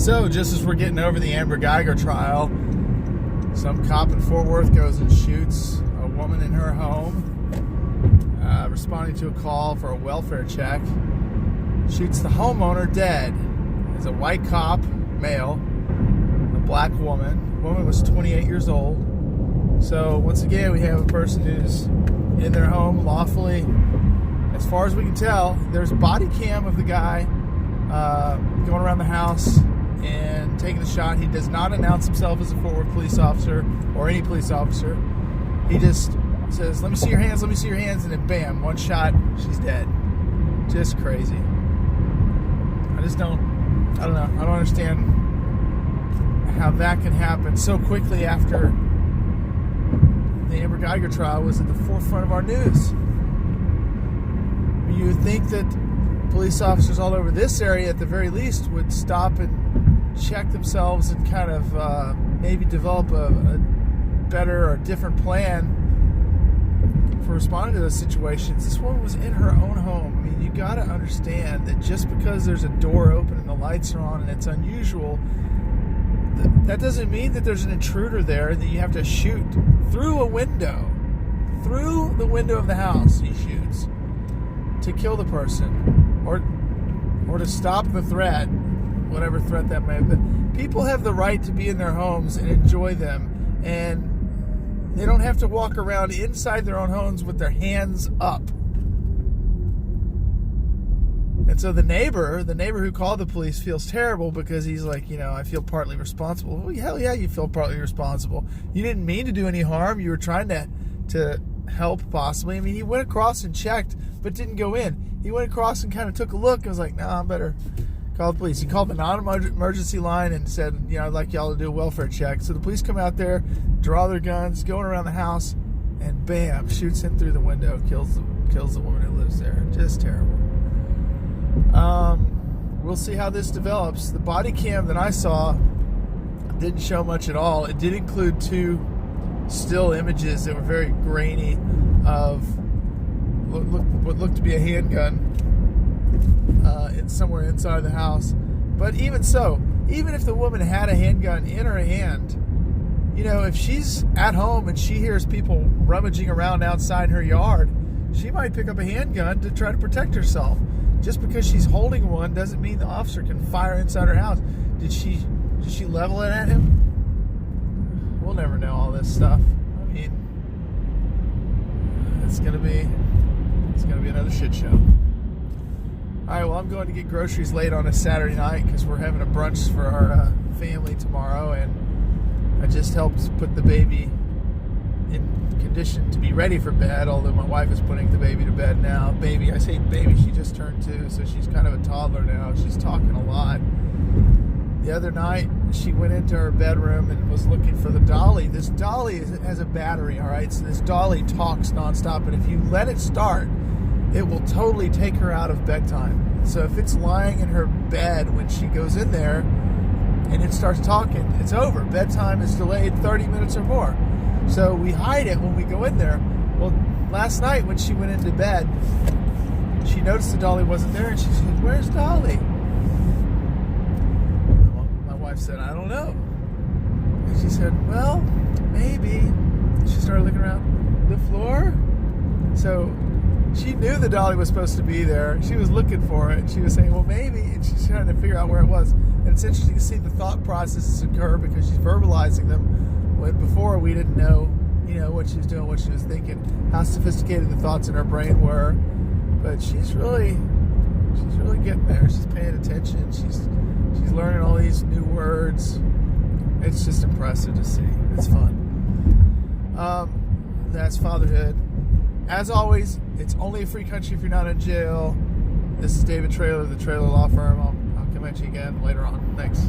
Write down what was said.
So, just as we're getting over the Amber Geiger trial, some cop in Fort Worth goes and shoots a woman in her home, responding to a call for a welfare check. Shoots the homeowner dead. It's a white cop, male, a black woman. The woman was 28 years old. So, once again, we have a person who's in their home lawfully. As far as we can tell, there's a body cam of the guy going around the house and taking the shot. He does not announce himself as a Fort Worth police officer or any police officer. He just says, "Let me see your hands, let me see your hands," and then bam, one shot, she's dead. Just crazy. I don't know. I don't understand how that can happen so quickly after the Amber Geiger trial was at the forefront of our news. You would think that police officers all over this area, at the very least, would stop and check themselves and kind of maybe develop a better or different plan for responding to those situations. This woman was in her own home. I mean, you got to understand that just because there's a door open and the lights are on and it's unusual, that doesn't mean that there's an intruder there and that you have to shoot through a window. Through the window of the house, he shoots to kill the person or to stop the threat, whatever threat that may have been. People have the right to be in their homes and enjoy them, and they don't have to walk around inside their own homes with their hands up. And so the neighbor who called the police feels terrible because he's like, I feel partly responsible. Well, hell yeah, you feel partly responsible. You didn't mean to do any harm. You were trying to help, possibly. I mean, he went across and checked, but didn't go in. He went across and kind of took a look and was like, I better call the police. He called the non-emergency line and said, I'd like y'all to do a welfare check. So the police come out there, draw their guns, going around the house, and bam, shoots him through the window, kills the woman who lives there. Just terrible. We'll see how this develops. The body cam that I saw didn't show much at all. It did include 2 still images that were very grainy of what looked to be a handgun somewhere inside the house. But even so, even if the woman had a handgun in her hand, if she's at home and she hears people rummaging around outside her yard, she might pick up a handgun to try to protect herself. Just because she's holding one doesn't mean the officer can fire inside her house. Did she level it at him? We'll never know all this stuff. I mean, it's gonna be another shit show. All right, well, I'm going to get groceries late on a Saturday night because we're having a brunch for our family tomorrow, and I just helped put the baby in condition to be ready for bed, although my wife is putting the baby to bed now. Baby, I say baby, she just turned 2, so she's kind of a toddler now. She's talking a lot. The other night, she went into her bedroom and was looking for the dolly. This dolly has a battery, all right? So this dolly talks nonstop, and if you let it start, it will totally take her out of bedtime. So if it's lying in her bed when she goes in there and it starts talking, it's over. Bedtime is delayed 30 minutes or more. So we hide it when we go in there. Well, last night when she went into bed, she noticed the dolly wasn't there, and she said, "Where's Dolly?" My wife said, "I don't know." And she said, "Well, maybe." She started looking around the floor. So she knew the dolly was supposed to be there. She was looking for it. She was saying, "Well, maybe," and she's trying to figure out where it was. And it's interesting to see the thought processes occur because she's verbalizing them. When before we didn't know, what she was doing, what she was thinking, how sophisticated the thoughts in her brain were. But she's really getting there. She's paying attention. She's learning all these new words. It's just impressive to see. It's fun. That's fatherhood. As always, it's only a free country if you're not in jail. This is David Traylor of the Traylor Law Firm. I'll come at you again later on. Thanks.